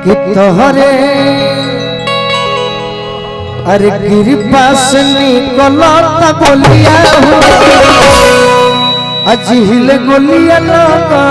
कि तोहरे अरे कृपा से निकलता गोलिया हो अजिल गोलिया लगा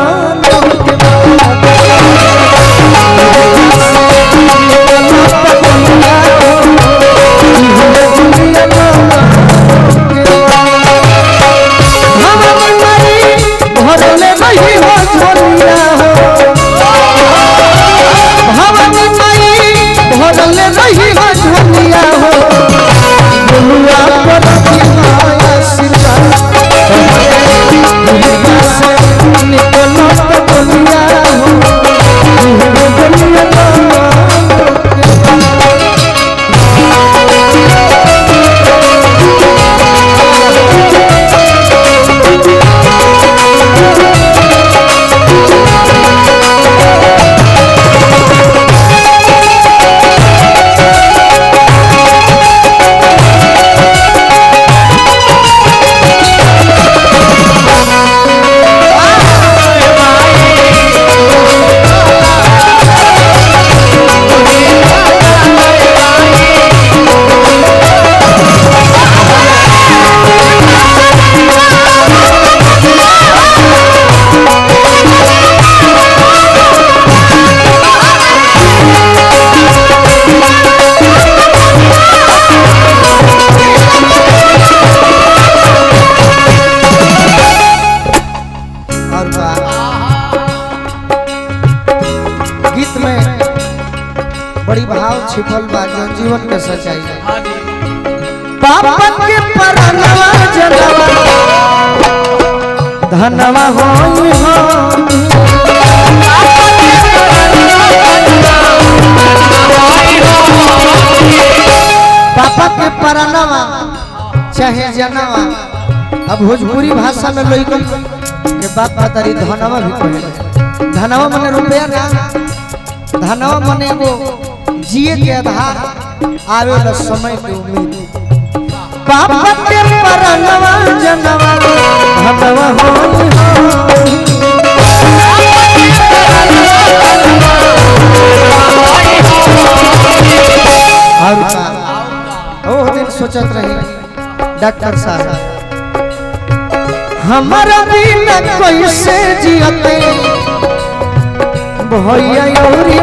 गीत में बड़ी भाव छिपल बा जीवन के सच्चाई पापा के परनवा जनवा धनवा होई हो पापा के परनवा चाहे जनवा अब भोजपुरी भाषा में लइकन के बात बतारी धनवा भी कहे धनवा मने रुपया ना धनवा मने वो जिए के आधार आवे न समय के उम्मीद पापा के परनवा जनवा धनवा होई हो और ओ दिन सोचत रही डॉक्टर साहब हमारा बिना कैसे जियते भैया योरी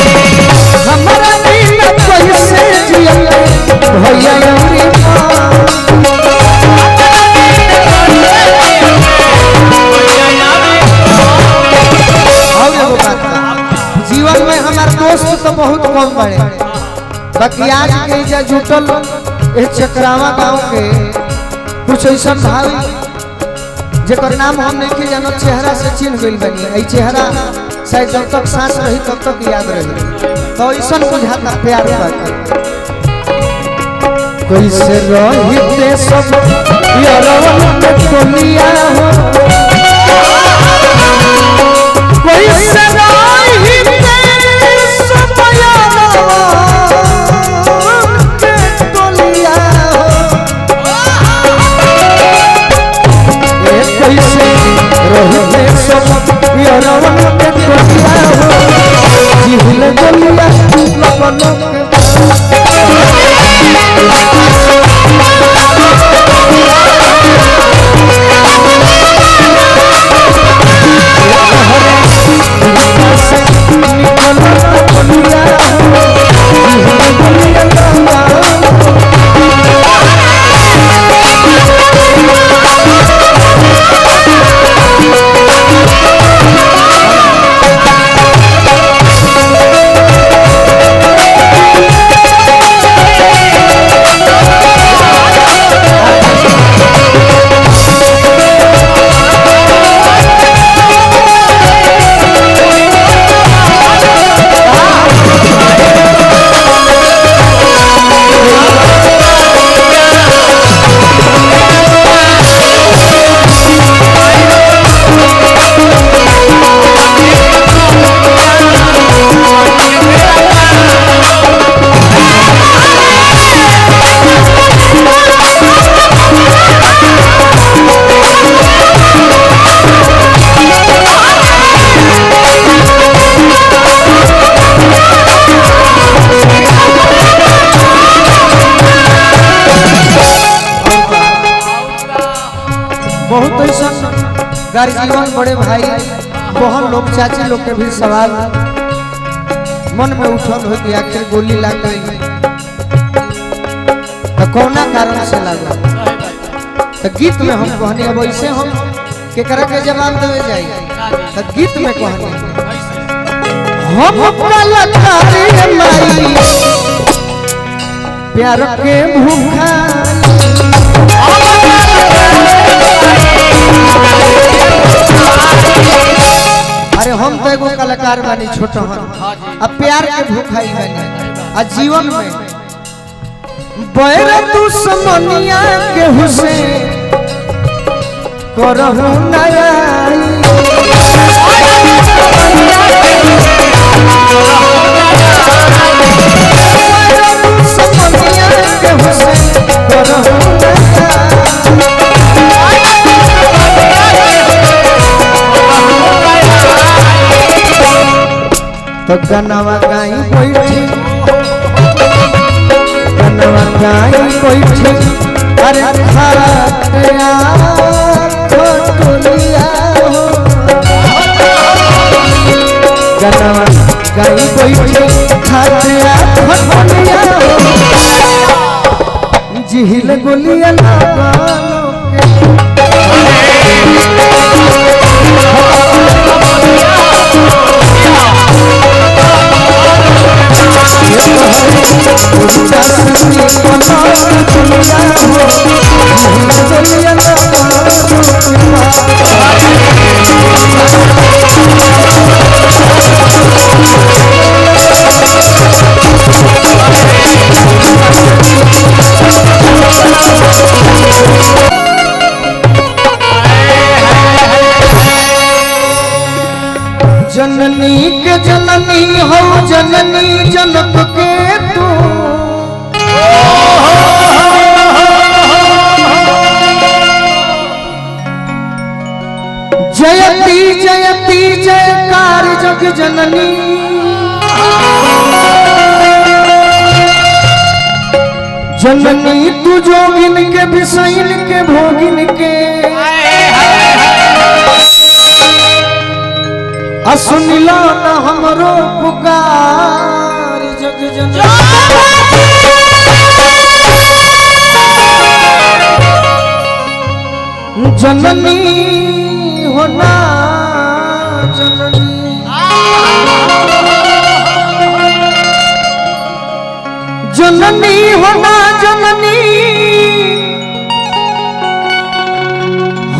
हमारा बिना कैसे जियते भैया योरी जीवन में हमारे दोस्त तो बहुत कम बड़े बाकी आज के जा जुटल चकरावा गांव के कुछ ऐसा भाई जेकर नाम हम नहीं जानो चेहरा से चिन्ह गइल बनी ए चेहरा शायद जब तक सांस रही तब तक याद रही तो ऐसा बुझाता प्यार बात कैसे रहिते सब यारवन के कोलिया हो कैसे रहिते सब रोहित सब यारवन के कोलिया हो जिहल गोलिया लपनों के बहुत ऐसा गार्जियन बड़े भाई बहन लोग चाची लोग के भी सवाल मन में उठल हो कि आखिर गोली लग गई तो कौना कारण से लगा। तो गीत में हम कहनी अब ऐसे हम केकरा के जवाब देवे जाए तो गीत में कहनी हम कलाकारी माई प्यार के भूखा अरे हम तो एगो कलाकार बानी छोटा हन अब प्यार के भूखाई बानी आ जीवन में बैर तू समनिया के हुसैन करहु नया तो गनवा गाई बैठी गनवा गाई बैठी अरे खाया खोटुलिया हो गनवा गाई बैठी खाया खोटुलिया हो जिहिल गोलिया लगालो जननी के जननी हो जननी जनक के तू जयती जयती जयकार जग जननी जननी तू जोगिन के विषयन के भोगिन के सुनिला न हमरो पुकार जग जननी जननी होना जननी जननी होना जननी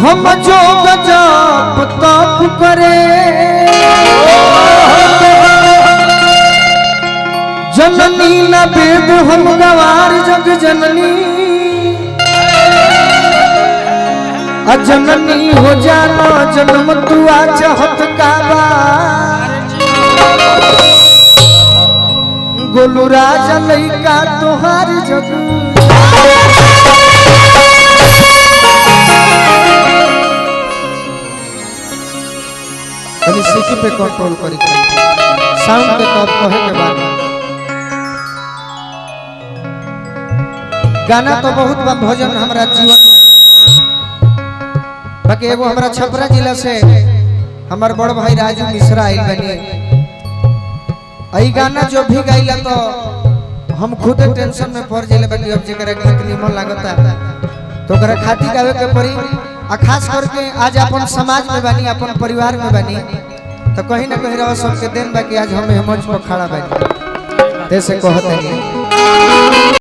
हम जो गजब तप करे जननी न वेद हम गवार जग जननी अजननी हो जाना जन्म तुआ चाहत काबा गोलू राजा लइका तोहार जग अभी सिटी पे कंट्रोल करी साउंड के तब कहे के बाद गाना तो बहुत बा भजन हमरा जीवन में बाकी एगो हमरा छपरा जिला से हमार बड़ भाई राजू मिश्रा आइल बनी आई गाना जो भी गाइला तो हम खुद टेंशन में पड़ जाले बाकी अब जेकरा गीत निमन लागता तो ओकरा खाती गावे के पड़ी आ खास करके आज अपन समाज में बानी अपन परिवार में बानी तो कहीं ना कहीं रह सबके दिन बाकी आज हम मंच पर खड़ा बानी जैसे कहते हैं।